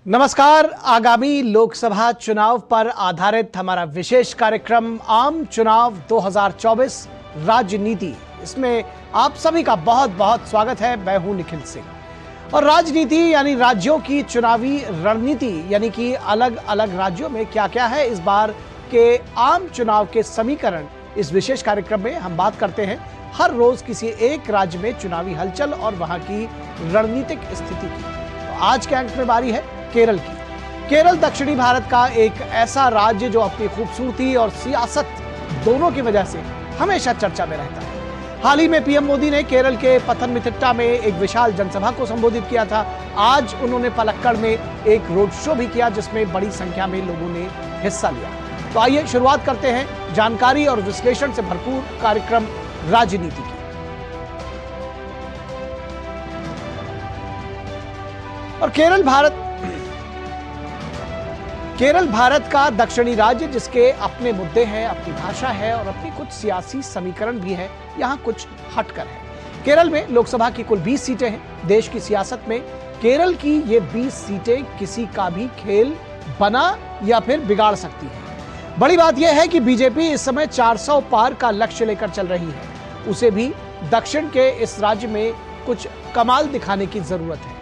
नमस्कार। आगामी लोकसभा चुनाव पर आधारित हमारा विशेष कार्यक्रम आम चुनाव 2024 राजनीति, इसमें आप सभी का बहुत बहुत स्वागत है। मैं हूं निखिल सिंह। और राजनीति यानी राज्यों की चुनावी रणनीति, यानी कि अलग अलग राज्यों में क्या क्या है इस बार के आम चुनाव के समीकरण, इस विशेष कार्यक्रम में हम बात करते हैं हर रोज किसी एक राज्य में चुनावी हलचल और वहां की रणनीतिक स्थिति की। तो आज के अंक में बारी है केरल की। केरल दक्षिणी भारत का एक ऐसा राज्य जो अपनी खूबसूरती और सियासत दोनों की वजह से हमेशा चर्चा में रहता है। हाल ही में पीएम मोदी ने केरल के पथनमथिट्टा में एक विशाल जनसभा को संबोधित किया था। आज उन्होंने पलक्कड़ में एक रोड शो भी किया जिसमें बड़ी संख्या में लोगों ने हिस्सा लिया। तो आइए शुरुआत करते हैं जानकारी और विश्लेषण से भरपूर कार्यक्रम राजनीति की। और केरल भारत का दक्षिणी राज्य जिसके अपने मुद्दे हैं, अपनी भाषा है और अपनी कुछ सियासी समीकरण भी है। यहां कुछ हटकर है। केरल में लोकसभा की कुल 20 सीटें हैं। देश की सियासत में केरल की ये 20 सीटें किसी का भी खेल बना या फिर बिगाड़ सकती हैं। बड़ी बात यह है कि बीजेपी इस समय 400 पार का लक्ष्य लेकर चल रही है। उसे भी दक्षिण के इस राज्य में कुछ कमाल दिखाने की जरूरत है।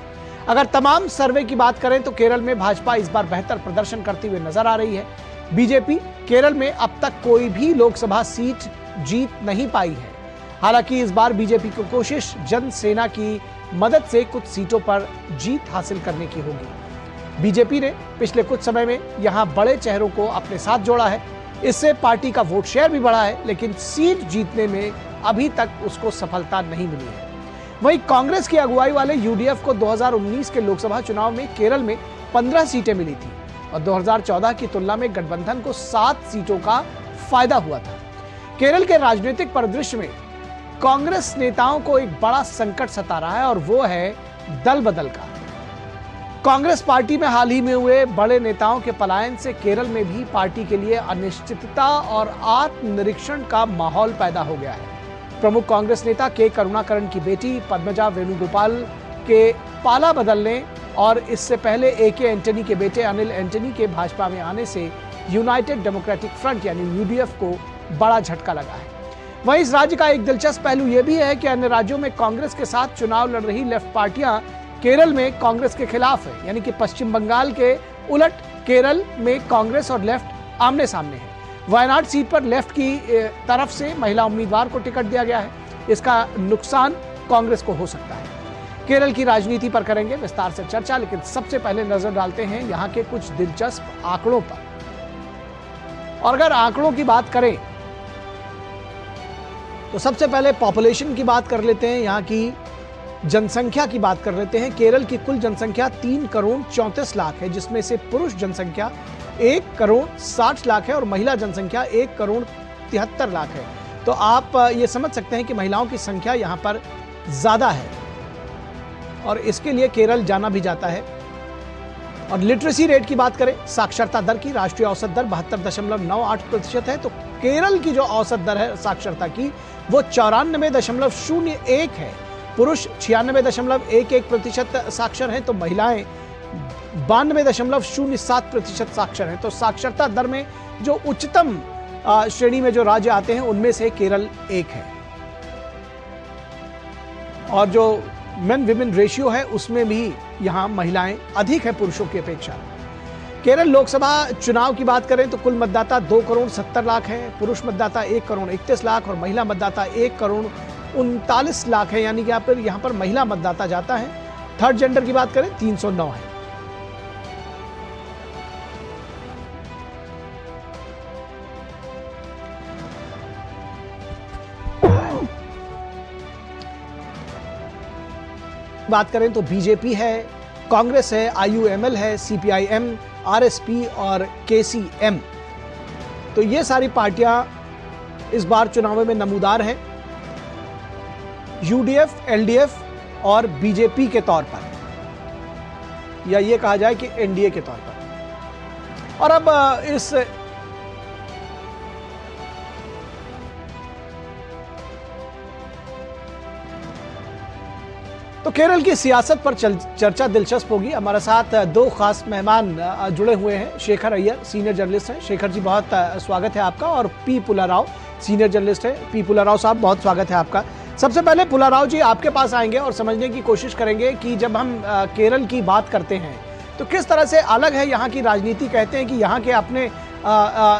अगर तमाम सर्वे की बात करें तो केरल में भाजपा इस बार बेहतर प्रदर्शन करती हुई नजर आ रही है। बीजेपी केरल में अब तक कोई भी लोकसभा सीट जीत नहीं पाई है। हालांकि इस बार बीजेपी की कोशिश जनसेना की मदद से कुछ सीटों पर जीत हासिल करने की होगी। बीजेपी ने पिछले कुछ समय में यहां बड़े चेहरों को अपने साथ जोड़ा है। इससे पार्टी का वोट शेयर भी बढ़ा है, लेकिन सीट जीतने में अभी तक उसको सफलता नहीं मिली है। वहीं कांग्रेस की अगुवाई वाले यूडीएफ को 2019 के लोकसभा चुनाव में केरल में 15 सीटें मिली थी और 2014 की तुलना में गठबंधन को 7 सीटों का फायदा हुआ था। केरल के राजनीतिक परिदृश्य में कांग्रेस नेताओं को एक बड़ा संकट सता रहा है और वो है दल बदल का। कांग्रेस पार्टी में हाल ही में हुए बड़े नेताओं के पलायन से केरल में भी पार्टी के लिए अनिश्चितता और आत्मनिरीक्षण का माहौल पैदा हो गया है। प्रमुख कांग्रेस नेता के करुणाकरण की बेटी पद्मजा वेणुगोपाल के पाला बदलने और इससे पहले एके एंटनी के बेटे अनिल एंटनी के भाजपा में आने से यूनाइटेड डेमोक्रेटिक फ्रंट यानी यूडीएफ को बड़ा झटका लगा है। वहीं इस राज्य का एक दिलचस्प पहलू यह भी है कि अन्य राज्यों में कांग्रेस के साथ चुनाव लड़ रही लेफ्ट पार्टियां केरल में कांग्रेस के खिलाफ है, यानी कि पश्चिम बंगाल के उलट केरल में कांग्रेस और लेफ्ट आमने सामने है। वायनाड सीट पर लेफ्ट की तरफ से महिला उम्मीदवार को टिकट दिया गया है। इसका नुकसान कांग्रेस को हो सकता है। केरल की राजनीति पर करेंगे विस्तार से चर्चा, लेकिन सबसे पहले नजर डालते हैं यहां के कुछ दिलचस्प आंकड़ों पर। और अगर आंकड़ों की बात करें तो सबसे पहले पॉपुलेशन की बात कर लेते हैं, यहां की जनसंख्या की बात कर लेते हैं। केरल की कुल जनसंख्या 3 करोड़ 34 लाख है, जिसमें से पुरुष जनसंख्या 1 करोड़ 60 लाख है और महिला जनसंख्या 1 करोड़ 73 लाख है। तो आप ये समझ सकते हैं कि महिलाओं की संख्या यहां पर ज्यादा है और इसके लिए केरल जाना भी जाता है। और लिटरेसी रेट की बात करें, साक्षरता दर की राष्ट्रीय औसत दर 72.98% है। तो केरल की जो औसत दर है साक्षरता की वो 94.01 है। पुरुष 96.11% साक्षर हैं तो महिलाएं 92.07% साक्षर हैं। तो साक्षरता दर में जो उच्चतम श्रेणी में जो राज्य आते हैं उनमें से केरल एक है। और जो मेन विमेन रेशियो है उसमें भी यहां महिलाएं अधिक है पुरुषों की अपेक्षा। केरल लोकसभा चुनाव की बात करें तो कुल मतदाता 2 करोड़ 70 लाख है। पुरुष मतदाता 1 करोड़ 31 लाख और महिला मतदाता 1 करोड़ 39 लाख है, यानी कि यहां पर महिला मतदाता जाता है। थर्ड जेंडर की बात करें 309 है। बात करें तो बीजेपी है, कांग्रेस है, आईयूएमएल है, सीपीआईएम, आरएसपी और केसीएम। तो ये सारी पार्टियां इस बार चुनाव में नमूदार हैं, यूडीएफ, एलडीएफ और बीजेपी के तौर पर, या ये कहा जाए कि एनडीए के तौर पर। और अब इस तो केरल की सियासत पर चर्चा दिलचस्प होगी। हमारे साथ दो खास मेहमान जुड़े हुए हैं। शेखर अय्यर सीनियर जर्नलिस्ट हैं। शेखर जी, बहुत स्वागत है आपका। और पी पुलाराव सीनियर जर्नलिस्ट है। पी पुलाराव साहब, बहुत स्वागत है आपका। सबसे पहले पुलाराव जी, आपके पास आएंगे और समझने की कोशिश करेंगे कि जब हम केरल की बात करते हैं तो किस तरह से अलग है यहाँ की राजनीति। कहते हैं कि यहाँ के अपने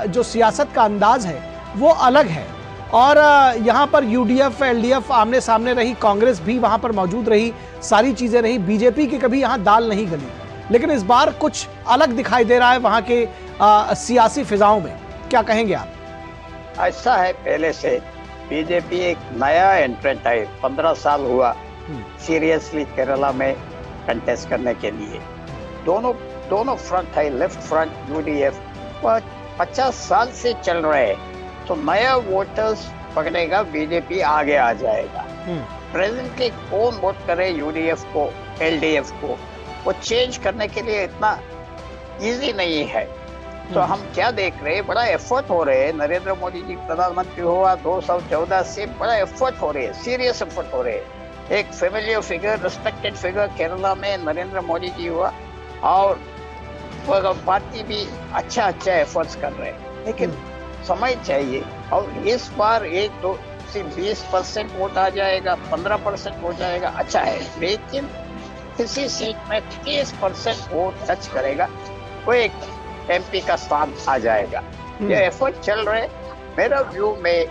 जो सियासत का अंदाज है वो अलग है, और यहाँ पर यूडीएफ एलडीएफ आमने सामने रही, कांग्रेस भी वहाँ पर मौजूद रही, सारी चीज़ें रही, बीजेपी की कभी यहाँ दाल नहीं गली। लेकिन इस बार कुछ अलग दिखाई दे रहा है वहाँ के सियासी फिजाओं में। क्या कहेंगे आप? ऐसा है, पहले से बीजेपी एक नया एंट्रेंट है। 15 साल हुआ सीरियसली केरला में कंटेस्ट करने के लिए। दोनों फ्रंट है, लेफ्ट फ्रंट यूडीएफ 50 साल से चल रहे हैं। तो नया वोटर्स पकड़ेगा, बीजेपी आगे आ जाएगा। प्रेजेंटली कौन वोट करे यूडीएफ को, एलडीएफ को, वो चेंज करने के लिए इतना इजी नहीं है। तो हम क्या देख रहे हैं, बड़ा एफर्ट हो रहे हैं। नरेंद्र मोदी जी प्रधानमंत्री हुआ 2014 से बड़ा एफर्ट हो रहे हैं, सीरियस एफर्ट हो रहे हैं। एक familiar figure, respected figure Kerala में नरेंद्र मोदी जी हुआ, और पार्टी भी अच्छा एफर्ट्स कर रहे हैं। लेकिन समय चाहिए, और इस बार 1-2 से 20% वोट आ जाएगा, 15% हो जाएगा, अच्छा है। लेकिन किसी सीट में 30% वोट टच करेगा, वो एक एमपी का स्थान आ जाएगा। ये एफर्ट चल रहे, मेरा व्यू में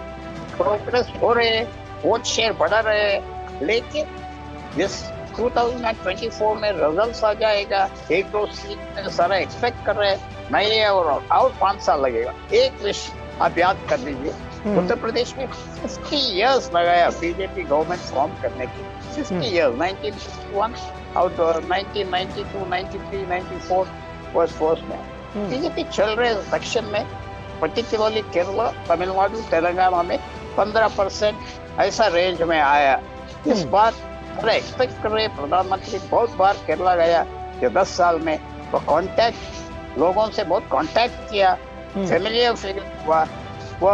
प्रोग्रेस हो रहे, वोट शेयर बढ़ा रहे। लेकिन इस 2024 में रिजल्ट आ जाएगा, 1-2 सीट में सारा एक्सपेक्ट कर रहे हैं, नहीं है, और 5 साल लगेगा। एक विषय आप याद कर लीजिए, उत्तर प्रदेश में 50 इयर्स लगाया बीजेपी गवर्नमेंट फॉर्म करने की। 50 इयर्स, 1961 और 1992, 93, 94 was फर्स्ट में बीजेपी चल रहे दक्षिण में, पर्टिकुलरली केरला, तमिलनाडु, तेलंगाना में 15% ऐसा रेंज में आया। इस बार अरे एक्सपेक्ट कर रहे, प्रधानमंत्री बहुत बार केरला गया ये 10 साल में, तो कांटेक्ट लोगों से बहुत कांटेक्ट किया, फैमिलियर फिगर हुआ वो,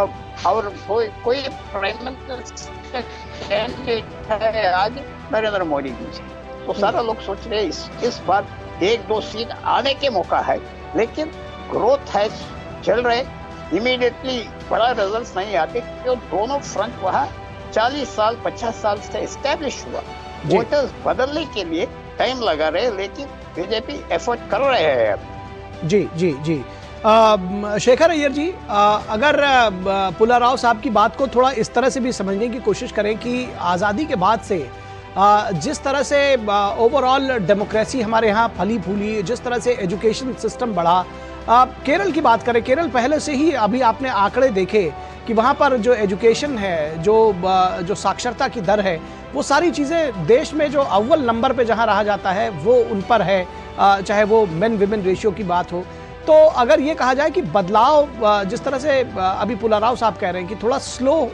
और कोई प्राइम मिनिस्टर कैंडिडेट है आज नरेंद्र मोदी जी से। तो सारा लोग सोच रहे इस बार 1-2 सीट आने के मौका है। लेकिन ग्रोथ है, चल रहे, इमीडिएटली बड़ा रिजल्ट नहीं आते, क्योंकि दोनों फ्रंट वहाँ 40 साल 50 साल से एस्टेब्लिश हुआ। वोटर्स बदलने के लिए टाइम लगा रहे, लेकिन बीजेपी एफर्ट कर रहे हैं। जी जी जी। शेखर अय्यर जी, अगर पुलाराव साहब की बात को थोड़ा इस तरह से भी समझने की कोशिश करें कि आज़ादी के बाद से जिस तरह से ओवरऑल डेमोक्रेसी हमारे यहाँ फली फूली, जिस तरह से एजुकेशन सिस्टम बढ़ा, केरल की बात करें, केरल पहले से ही, अभी आपने आंकड़े देखे कि वहाँ पर जो एजुकेशन है, जो साक्षरता की दर है, वो सारी चीज़ें देश में जो अव्वल नंबर पे जहाँ रहा जाता है वो उन पर है, चाहे वो मेन विमेन रेशियो की बात हो। तो अगर ये कहा जाए कि बदलाव जिस तरह से अभी पुलाराव साहब कह रहे हैं कि थोड़ा स्लो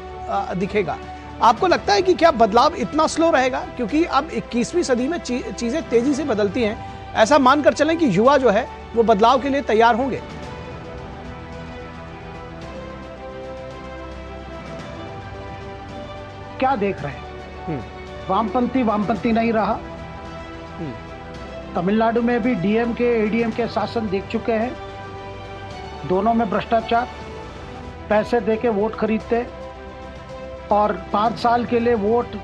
दिखेगा, आपको लगता है कि क्या बदलाव इतना स्लो रहेगा? क्योंकि अब 21वीं सदी में चीज़ें तेज़ी से बदलती हैं, ऐसा मानकर चलें कि युवा जो है वो बदलाव के लिए तैयार होंगे। क्या देख रहे हैं, वामपंथी नहीं रहा। तमिलनाडु में भी डीएमके एडीएमके शासन देख चुके हैं, दोनों में भ्रष्टाचार, पैसे देके वोट खरीदते, और 5 साल के लिए वोट,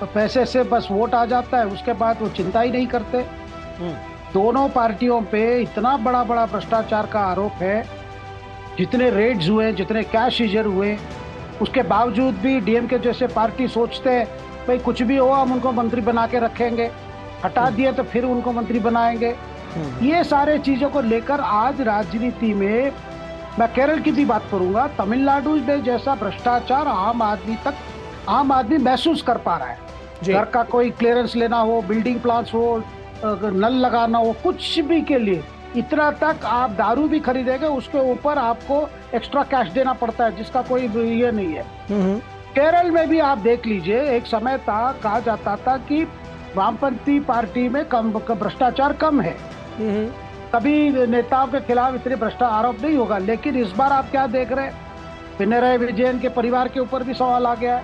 पैसे से बस वोट आ जाता है, उसके बाद वो चिंता ही नहीं करते। दोनों पार्टियों पे इतना बड़ा भ्रष्टाचार का आरोप है, जितने रेड्स हुए, जितने कैश सीजर हुए, उसके बावजूद भी डीएमके जैसे पार्टी सोचते हैं भाई कुछ भी हो हम उनको मंत्री बना के रखेंगे, हटा दिए तो फिर उनको मंत्री बनाएंगे। ये सारे चीज़ों को लेकर आज राजनीति में, मैं केरल की भी बात करूंगा, तमिलनाडु में जैसा भ्रष्टाचार आम आदमी महसूस कर पा रहा है। घर का कोई क्लियरेंस लेना हो, बिल्डिंग प्लान्स हो, नल लगाना हो, कुछ भी के लिए, इतना तक आप दारू भी खरीदेंगे उसके ऊपर आपको एक्स्ट्रा कैश देना पड़ता है, जिसका कोई ये नहीं है। केरल में भी आप देख लीजिए, एक समय था कहा जाता था कि वामपंथी पार्टी में कम भ्रष्टाचार कम है, कभी नेताओं के खिलाफ इतने भ्रष्टाचार आरोप नहीं होगा। लेकिन इस बार आप क्या देख रहे हैं, पिनराई विजयन के परिवार के ऊपर भी सवाल आ गया है,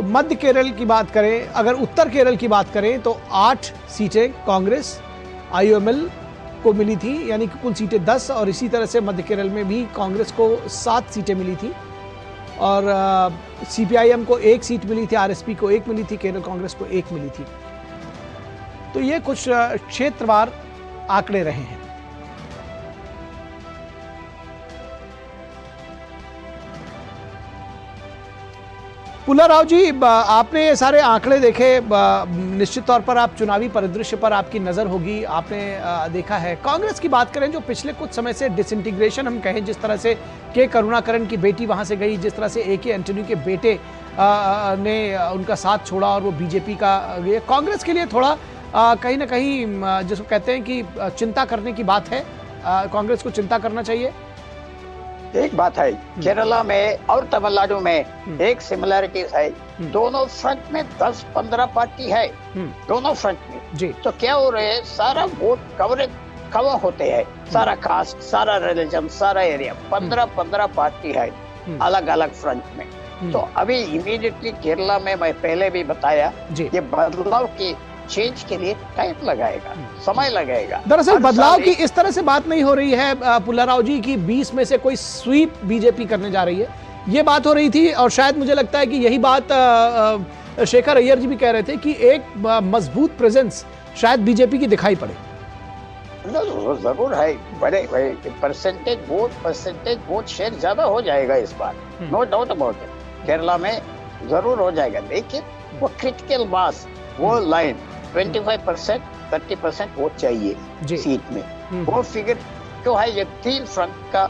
तो मध्य केरल की बात करें, अगर उत्तर केरल की बात करें तो 8 सीटें कांग्रेस IUML को मिली थी, यानी कि कुल सीटें 10, और इसी तरह से मध्य केरल में भी कांग्रेस को 7 सीटें मिली थी और CPIM को 1 सीट मिली थी, RSP को 1 मिली थी, केरल कांग्रेस को 1 मिली थी। तो ये कुछ क्षेत्रवार आंकड़े रहे हैं। पुल्ला राव जी, आपने ये सारे आंकड़े देखे, निश्चित तौर पर आप चुनावी परिदृश्य पर आपकी नज़र होगी, आपने देखा है। कांग्रेस की बात करें, जो पिछले कुछ समय से डिसइंटीग्रेशन हम कहें, जिस तरह से के करुणाकरण की बेटी वहां से गई, जिस तरह से AK एंटनी के बेटे ने उनका साथ छोड़ा और वो बीजेपी का ये कांग्रेस के लिए थोड़ा कहीं ना कहीं जिसको कहते हैं कि चिंता करने की बात है, कांग्रेस को चिंता करना चाहिए। एक बात है, केरला में और तमिलनाडु में एक सिमिलरिटीज है, दोनों फ्रंट में 10-15 पार्टी है, दोनों फ्रंट में जी। तो क्या हो रहे हैं, सारा वोट कवर होते हैं, सारा कास्ट, सारा रिलीजन, सारा एरिया, 15-15 पार्टी है अलग अलग फ्रंट में। तो अभी इमीडिएटली केरला में, मैं पहले भी बताया, ये बदलाव की चेंज के लिए टाइम लगाएगा, समय लगेगा। दरअसल बदलाव की इस तरह से बात नहीं हो रही है पुल्ला राव जी कि 20 में से कोई स्वीप बीजेपी करने जा रही है, ये बात हो रही थी। और शायद मुझे लगता है कि यही बात शेखर अय्यर जी भी कह रहे थे कि एक मजबूत प्रेजेंस शायद बीजेपी की दिखाई पड़े। जरूर है, बड़े परसेंटेज वोट शेयर ज्यादा हो जाएगा इस बार, no doubt about it, Kerala में जरूर हो जाएगा। लेकिन वो क्रिटिकल मास, वो लाइन 25%, 30% वोट चाहिए सीट में, वो फिगर क्यों है? ये 3 फ्रंट का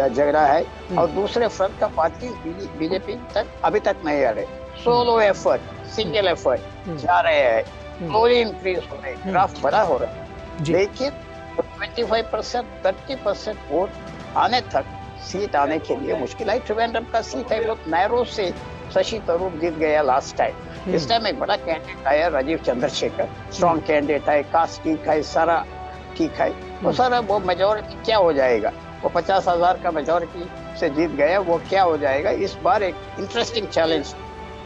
झगड़ा है और दूसरे फ्रंट का पार्टी बीजेपी तक अभी तक नहीं आ रहे, सोलो एफर्ट, सिंगल एफर्ट जा रहे हैं, स्लोली इंक्रीज हो रहे, ग्राफ बड़ा हो रहा है। लेकिन 25%, 30% वोट आने तक, सीट आने के लिए मुश्किल है। त्रिवेंद्रम का सीट है, बहुत नैरो से शशि थरूर जीत गया लास्ट टाइम। इस टाइम एक बड़ा कैंडिडेट आया, राजीव चंद्रशेखर, स्ट्रॉन्ग कैंडिडेट है, कास्ट ठीक है, सारा ठीक है, वो सारा वो मेजोरिटी क्या हो जाएगा? वो 50,000 का मेजोरिटी से जीत गया, वो क्या हो जाएगा? इस बार एक इंटरेस्टिंग चैलेंज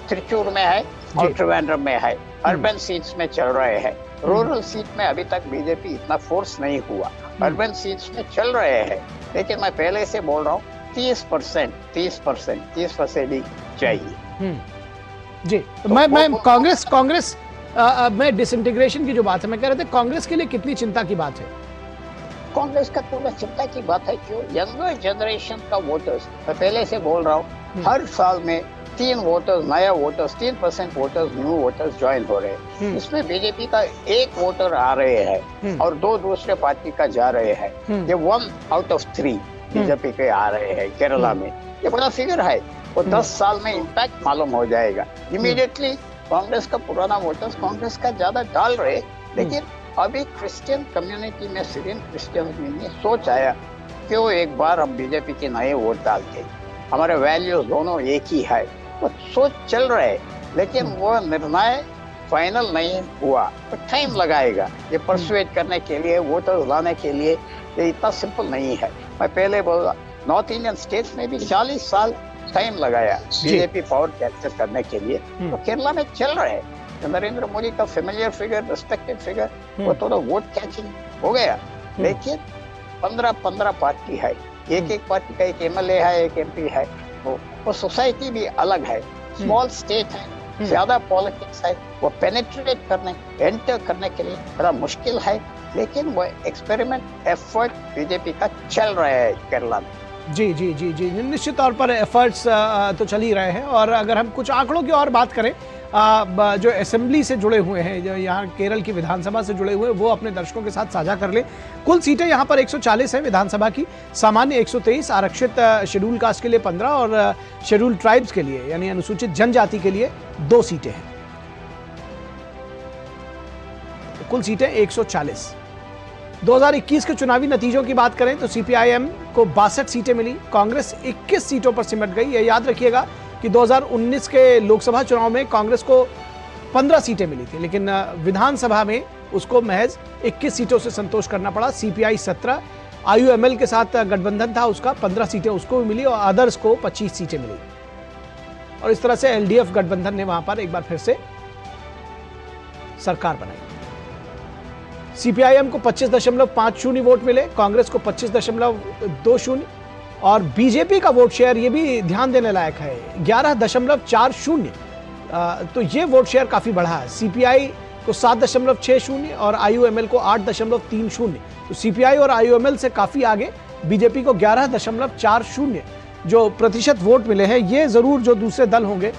त्रिचूर में है और त्रिवेंद्रम में है, अर्बन सीट्स में चल रहे हैं। रूरल सीट में अभी तक बीजेपी इतना फोर्स नहीं हुआ, अर्बन सीट्स में चल रहे हैं। लेकिन मैं पहले से बोल रहा हूँ 30% ही चाहिए। जी, तो मैं कांग्रेस में डिसइंटीग्रेशन की जो बात है, मैं कह रहे थे कांग्रेस के लिए कितनी चिंता की बात है? कांग्रेस का थोड़ा चिंता की बात है, क्यों? यंगर जनरेशन का वोटर्स, मैं पहले से बोल रहा हूँ, हर साल में 3 वोटर्स, नया voters, 3% voters, new voters join हो रहे हैं। इसमें बीजेपी का 1 वोटर आ रहे हैं और 2 दूसरे पार्टी का जा रहे हैं। ये 1 आउट ऑफ 3 बीजेपी के आ रहे हैं केरला में, ये बड़ा फिगर है। वो 10 साल में इम्पैक्ट मालूम हो जाएगा। इमीडिएटली कांग्रेस का पुराना वोटर्स कांग्रेस का ज्यादा डाल रहे, लेकिन अभी क्रिश्चियन कम्युनिटी में, सीरियन क्रिश्चियन में सोच आया क्यों एक बार हम बीजेपी के नए वोट डाल के, हमारे वैल्यूज दोनों एक ही है, वो सोच चल रहे, लेकिन वो निर्णय फाइनल नहीं हुआ, तो टाइम लगाएगा ये परसुएट करने के लिए, वोटर्स लाने के लिए। ये इतना सिंपल नहीं है। मैं पहले बोला, नॉर्थ इंडियन स्टेट्स में भी 40 साल टाइम लगाया बीजेपी पावर कैप्चर करने के लिए, तो केरला में चल रहे हैं। नरेंद्र मोदी का फेमिलियर फिगर, रिस्पेक्टेड फिगर, वो थोड़ा वोट कैचिंग हो गया। लेकिन 15 पार्टी है, एक पार्टी का एक MLA है, एक MP है, वो सोसाइटी भी अलग है, स्मॉल स्टेट है, ज्यादा पॉलिटिक्स है, वो पेनिट्रेट करने, एंटर करने के लिए बड़ा मुश्किल है। लेकिन वो एक्सपेरिमेंट एफर्ट बीजेपी का चल रहा है केरला में। जी, निश्चित तौर पर एफर्ट्स तो चल ही रहे हैं। और अगर हम कुछ आंकड़ों की और बात करें, जो असेंबली से जुड़े हुए हैं, जो यहाँ केरल की विधानसभा से जुड़े हुए, वो अपने दर्शकों के साथ साझा कर लें। कुल सीटें यहाँ पर 140 है विधानसभा की, सामान्य 123, आरक्षित शेड्यूल कास्ट के लिए 15 और शेड्यूल ट्राइब्स के लिए यानी अनुसूचित जनजाति के लिए 2 सीटें हैं। कुल सीटें 140। 2021 के चुनावी नतीजों की बात करें तो CPIM को 62 सीटें मिली, कांग्रेस 21 सीटों पर सिमट गई। यह याद रखिएगा कि 2019 के लोकसभा चुनाव में कांग्रेस को 15 सीटें मिली थी, लेकिन विधानसभा में उसको महज 21 सीटों से संतोष करना पड़ा। CPI 17, IUML के साथ गठबंधन था, उसका 15 सीटें उसको भी मिली और अदर्स को 25 सीटें मिली। और इस तरह से एलडीएफ गठबंधन ने वहां पर एक बार फिर से सरकार बनाई। सीपीआईएम को 25.50 वोट मिले, कांग्रेस को 25.20 और बीजेपी का वोट शेयर, ये भी ध्यान देने लायक है, 11.40। तो ये वोट शेयर काफी बढ़ा है। सीपीआई को 7.60 और आईयूएमएल को 8.30। तो सीपीआई और आईयूएमएल से काफी आगे बीजेपी को 11.40 जो प्रतिशत वोट मिले हैं। ये जरूर जो दूसरे दल होंगे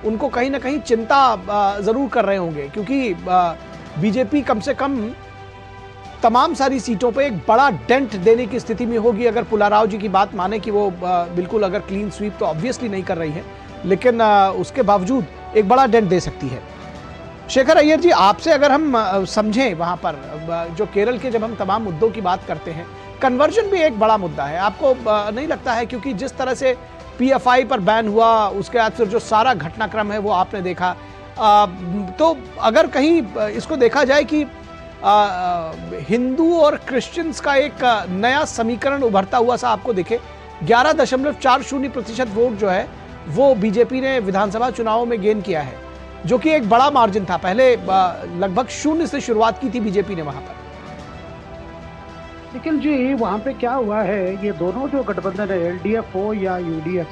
उनको कहीं ना कहीं चिंता जरूर कर रहे होंगे, क्योंकि बीजेपी कम से कम तमाम सारी सीटों पे एक बड़ा डेंट देने की स्थिति में होगी, अगर पुलाराव जी की बात माने कि वो बिल्कुल अगर क्लीन स्वीप तो ऑब्वियसली नहीं कर रही है, लेकिन उसके बावजूद एक बड़ा डेंट दे सकती है। शेखर अय्यर जी, आपसे अगर हम समझें वहां पर जो केरल के जब हम तमाम मुद्दों की बात करते हैं, कन्वर्जन भी एक बड़ा मुद्दा है, आपको नहीं लगता है? क्योंकि जिस तरह से पीएफआई पर बैन हुआ, उसके बाद फिर जो सारा घटनाक्रम है वो आपने देखा, तो अगर कहीं इसको देखा जाए कि हिंदू और क्रिश्चियंस का एक नया समीकरण उभरता हुआ सा आपको दिखे, 11.40% वोट जो है वो बीजेपी ने विधानसभा चुनावों में गेन किया है, जो कि एक बड़ा मार्जिन था। पहले लगभग 0 से शुरुआत की थी बीजेपी ने वहां पर। लेकिन जी वहां पे क्या हुआ है, ये दोनों जो गठबंधन है, एलडीएफ हो या यूडीएफ,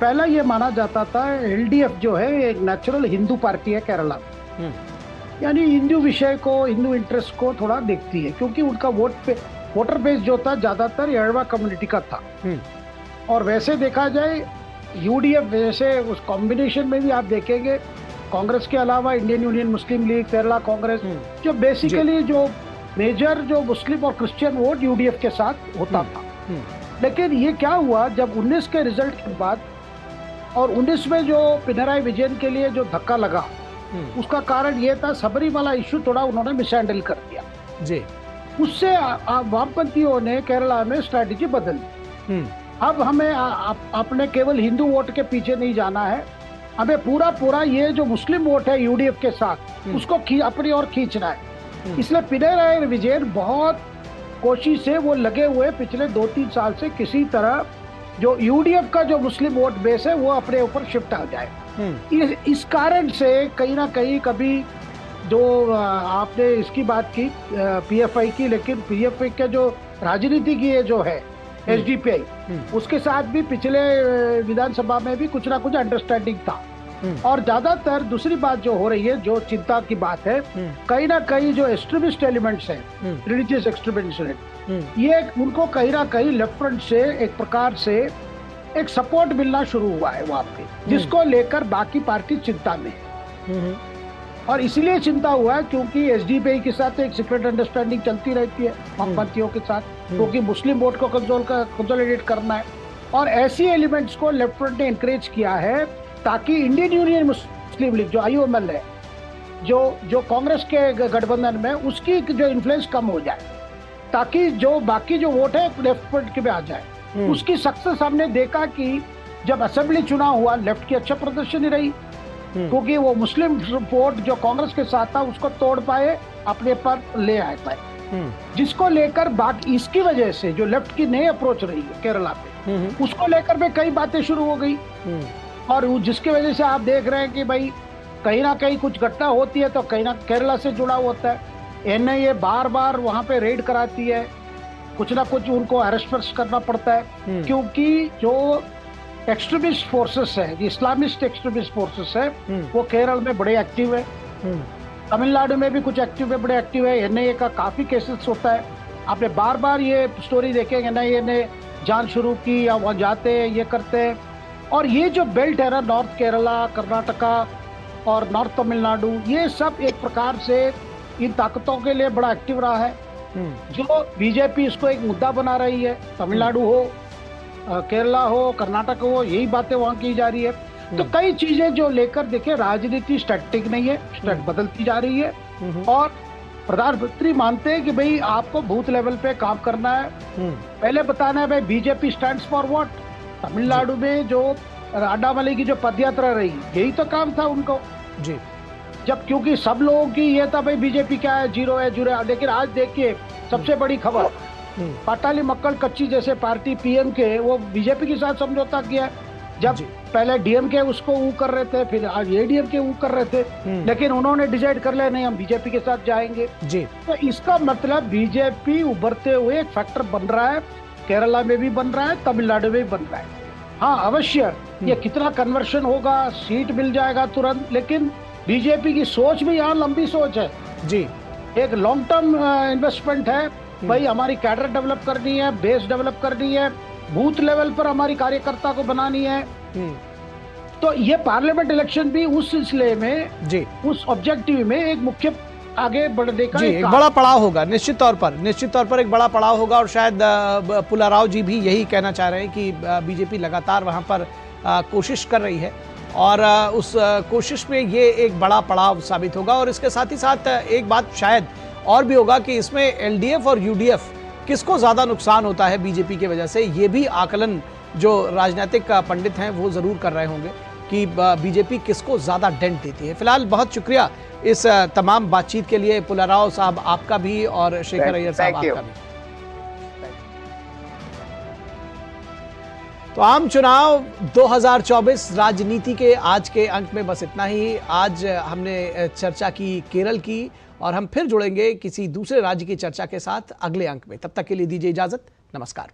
पहला ये माना जाता था एलडीएफ जो है एक नेचुरल हिंदू पार्टी है केरला, यानी हिंदू विषय को, हिंदू इंटरेस्ट को थोड़ा देखती है, क्योंकि उनका वोटर बेस जो था ज्यादातर यड़वा कम्युनिटी का था। और वैसे देखा जाए यूडीएफ वैसे उस कॉम्बिनेशन में भी आप देखेंगे कांग्रेस के अलावा इंडियन यूनियन मुस्लिम लीग, केरला कांग्रेस, जो बेसिकली जो मेजर जो मुस्लिम और क्रिश्चियन वोट यूडीएफ के साथ होता था। लेकिन ये क्या हुआ, जब 19 के रिजल्ट के बाद और 19 में जो पिनराई विजयन के लिए जो धक्का लगा, उसका कारण ये था सबरीमाला इश्यू थोड़ा उन्होंने मिसहैंडल कर दिया जी। उससे वामपंथियों ने केरला में स्ट्रैटेजी बदल दी। अब हमें अपने केवल हिंदू वोट के पीछे नहीं जाना है, हमें पूरा ये जो मुस्लिम वोट है यूडीएफ के साथ उसको अपनी ओर खींचना है। इसलिए पिनराई विजयन बहुत कोशिश से वो लगे हुए पिछले 2-3 साल से किसी तरह जो यूडीएफ का जो मुस्लिम वोट बेस है वो अपने ऊपर शिफ्ट हो जाए। इस कारण से कहीं ना कहीं कभी जो आपने इसकी बात की पीएफआई की, लेकिन पीएफआई का जो राजनीति की जो है एसडीपीआई, उसके साथ भी पिछले विधानसभा में भी कुछ ना कुछ अंडरस्टैंडिंग था। और ज्यादातर दूसरी बात जो हो रही है, जो चिंता की बात है, कहीं ना कहीं जो एक्सट्रीमिस्ट एलिमेंट्स हैं, रिलीजियस एक्सट्रीमिस्ट, ये उनको कहीं ना कहीं लेफ्ट फ्रंट से एक प्रकार से एक सपोर्ट मिलना शुरू हुआ है वहां पे, जिसको लेकर बाकी पार्टी चिंता में है। और इसलिए चिंता हुआ है क्योंकि एसडीपीआई के साथ एक सीक्रेट अंडरस्टैंडिंग चलती रहती है वामपंथियों के साथ, क्योंकि मुस्लिम वोट को कंसोलिडेट करना है। और ऐसी एलिमेंट्स को लेफ्ट फ्रंट ने इंकरेज किया है ताकि इंडियन यूनियन मुस्लिम लीग जो आईयूएमएल है, जो कांग्रेस के गठबंधन में, उसकी जो इन्फ्लुएंस कम हो जाए, ताकि जो बाकी जो वोट है लेफ्ट फ्रंट के में आ जाए। उसकी सक्सेस हमने देखा कि जब असेंबली चुनाव हुआ, लेफ्ट की अच्छा प्रदर्शन ही रही, क्योंकि वो मुस्लिम वोट जो कांग्रेस के साथ था उसको तोड़ पाए, अपने पर ले आए पाए, जिसको लेकर बाकी इसकी वजह से जो लेफ्ट की नई अप्रोच रही है केरला पे, उसको लेकर भी कई बातें शुरू हो गई। और जिसकी वजह से आप देख रहे हैं कि भाई कहीं ना कहीं कुछ घटना होती है तो कहीं ना केरला से जुड़ा होता है। एनआईए बार बार वहां पे रेड कराती है, कुछ ना कुछ उनको अरेस्ट करना पड़ता है, क्योंकि जो एक्सट्रीमिस्ट फोर्सेस है, इस्लामिस्ट एक्सट्रीमिस्ट फोर्सेस है, वो केरल में बड़े एक्टिव है। तमिलनाडु में भी कुछ एक्टिव है, बड़े एक्टिव है। एनआईए का काफी केसेस होता है, आपने बार बार ये स्टोरी देखेंगे, एनआईए ने जांच शुरू की या वहाँ जाते हैं, ये करते हैं। और ये जो बेल्ट है ना, नॉर्थ केरला, कर्नाटका और नॉर्थ तमिलनाडु, ये सब एक प्रकार से इन ताकतों के लिए बड़ा एक्टिव रहा है, जो बीजेपी इसको एक मुद्दा बना रही है। तमिलनाडु हो, केरला हो, कर्नाटक हो, यही बातें वहाँ की जा रही है। तो कई चीजें जो लेकर देखे, राजनीति स्टैटिक नहीं है, बदलती जा रही है। और प्रधानमंत्री मानते हैं कि भाई आपको बूथ लेवल पे काम करना है, पहले बताना है भाई BJP stands for what. Tamil Nadu में जो अण्णामलई की जो पदयात्रा रही, यही तो काम था उनको जी। जब क्योंकि सब लोगों की ये था भाई बीजेपी क्या है, जीरो है, जीरो है। लेकिन आज देखिए सबसे बड़ी खबर, पाटाली मक्कल कच्ची जैसे पार्टी पीएम के, वो बीजेपी के साथ समझौता किया है। जब पहले डीएमके उसको ऊ कर रहे थे, फिर आज एडीएमके ऊ कर रहे थे, लेकिन उन्होंने डिसाइड कर लिया नहीं हम बीजेपी के साथ जाएंगे जी। तो इसका मतलब बीजेपी उभरते हुए एक फैक्टर बन रहा है, केरला में भी बन रहा है, तमिलनाडु में भी बन रहा है। हाँ अवश्य ये कितना कन्वर्शन होगा, सीट मिल जाएगा तुरंत, लेकिन बीजेपी की सोच भी यहाँ लंबी सोच है जी, एक लॉन्ग टर्म इन्वेस्टमेंट है। भाई हमारी कैडर डेवलप करनी है, बेस डेवलप करनी है, बूथ लेवल पर हमारी कार्यकर्ता को बनानी है। तो ये पार्लियामेंट इलेक्शन भी उस सिलसिले में जी, उस ऑब्जेक्टिव में एक मुख्य आगे बढ़ने का एक बड़ा पड़ाव होगा। निश्चित तौर पर एक बड़ा पड़ाव होगा और शायद पुलाराव जी भी यही कहना चाह रहे हैं कि बीजेपी लगातार वहां पर कोशिश कर रही है और उस कोशिश में ये एक बड़ा पड़ाव साबित होगा। और इसके साथ ही साथ एक बात शायद और भी होगा कि इसमें एलडीएफ और यूडीएफ किसको ज्यादा नुकसान होता है बीजेपी की वजह से, ये भी आकलन जो राजनीतिक पंडित हैं वो जरूर कर रहे होंगे कि बीजेपी किसको ज्यादा डेंट देती है। फिलहाल बहुत शुक्रिया इस तमाम बातचीत के लिए पुलाराव साहब आपका भी और शेखर अय्यर साहब आपका भी। तो आम चुनाव 2024 राजनीति के आज के अंक में बस इतना ही। आज हमने चर्चा की केरल की और हम फिर जुड़ेंगे किसी दूसरे राज्य की चर्चा के साथ अगले अंक में। तब तक के लिए दीजिए इजाजत, नमस्कार।